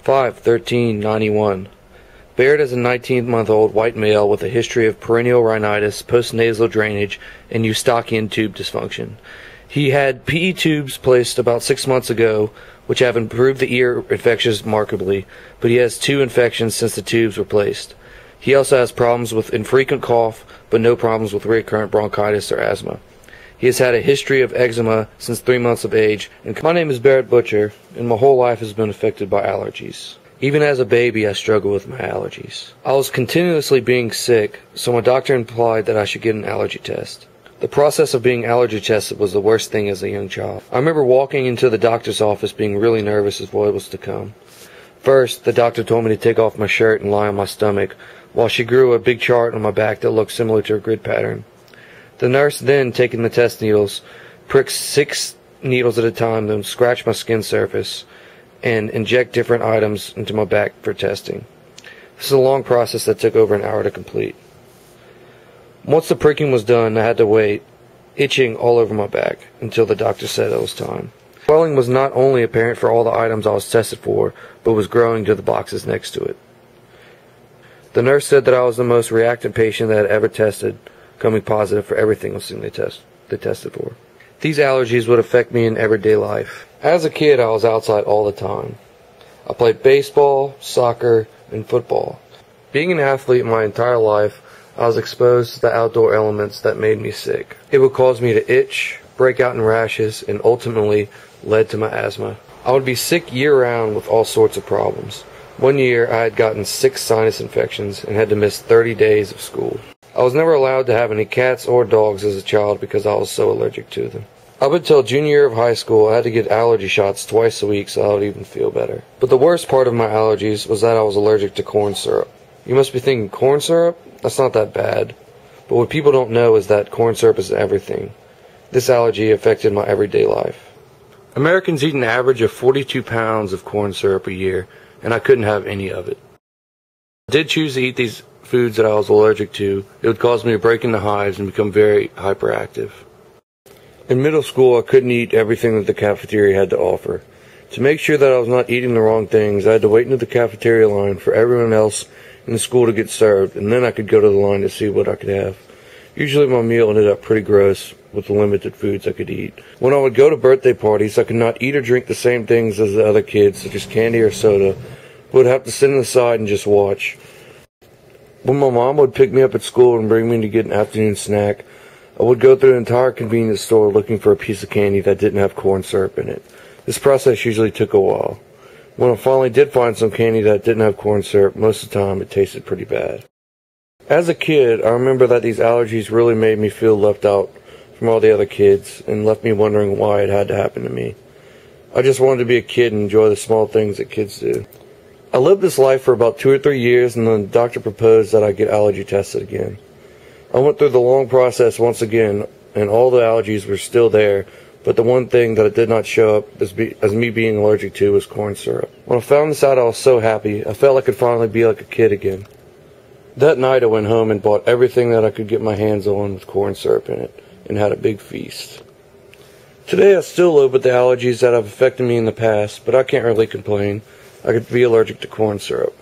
5/13/91. Baird is a 19-month-old white male with a history of perennial rhinitis, postnasal drainage, and Eustachian tube dysfunction. He had PE tubes placed about 6 months ago, which have improved the ear infections markedly, but he has 2 infections since the tubes were placed. He also has problems with infrequent cough, but no problems with recurrent bronchitis or asthma. He has had a history of eczema since 3 months of age. And my name is Barrett Butcher, and my whole life has been affected by allergies. Even as a baby, I struggled with my allergies. I was continuously being sick, so my doctor implied that I should get an allergy test. The process of being allergy tested was the worst thing as a young child. I remember walking into the doctor's office being really nervous as what was to come. First, the doctor told me to take off my shirt and lie on my stomach, while she drew a big chart on my back that looked similar to a grid pattern. The nurse then, taking the test needles, pricked 6 needles at a time, then scratched my skin surface and inject different items into my back for testing. This is a long process that took over an hour to complete. Once the pricking was done, I had to wait, itching all over my back, until the doctor said it was time. Swelling was not only apparent for all the items I was tested for, but was growing to the boxes next to it. The nurse said that I was the most reactant patient that had ever tested, coming positive for everything else they tested for. These allergies would affect me in everyday life. As a kid, I was outside all the time. I played baseball, soccer, and football. Being an athlete my entire life, I was exposed to the outdoor elements that made me sick. It would cause me to itch, break out in rashes, and ultimately led to my asthma. I would be sick year-round with all sorts of problems. One year, I had gotten 6 sinus infections and had to miss 30 days of school. I was never allowed to have any cats or dogs as a child because I was so allergic to them. Up until junior year of high school, I had to get allergy shots twice a week so I would even feel better. But the worst part of my allergies was that I was allergic to corn syrup. You must be thinking, corn syrup? That's not that bad. But what people don't know is that corn syrup is everything. This allergy affected my everyday life. Americans eat an average of 42 pounds of corn syrup a year, and I couldn't have any of it. If I did choose to eat these foods that I was allergic to, it would cause me to break into hives and become very hyperactive. In middle school, I couldn't eat everything that the cafeteria had to offer. To make sure that I was not eating the wrong things, I had to wait into the cafeteria line for everyone else in the school to get served, and then I could go to the line to see what I could have. Usually my meal ended up pretty gross with the limited foods I could eat. When I would go to birthday parties, I could not eat or drink the same things as the other kids, such as candy or soda, but would have to sit on the side and just watch. When my mom would pick me up at school and bring me to get an afternoon snack, I would go through the entire convenience store looking for a piece of candy that didn't have corn syrup in it. This process usually took a while. When I finally did find some candy that didn't have corn syrup, most of the time it tasted pretty bad. As a kid, I remember that these allergies really made me feel left out from all the other kids and left me wondering why it had to happen to me. I just wanted to be a kid and enjoy the small things that kids do. I lived this life for about 2 or 3 years, and then the doctor proposed that I get allergy tested again. I went through the long process once again, and all the allergies were still there, but the one thing that it did not show up as me being allergic to was corn syrup. When I found this out, I was so happy. I felt I could finally be like a kid again. That night I went home and bought everything that I could get my hands on with corn syrup in it, and had a big feast. Today I still live with the allergies that have affected me in the past, but I can't really complain. I could be allergic to corn syrup.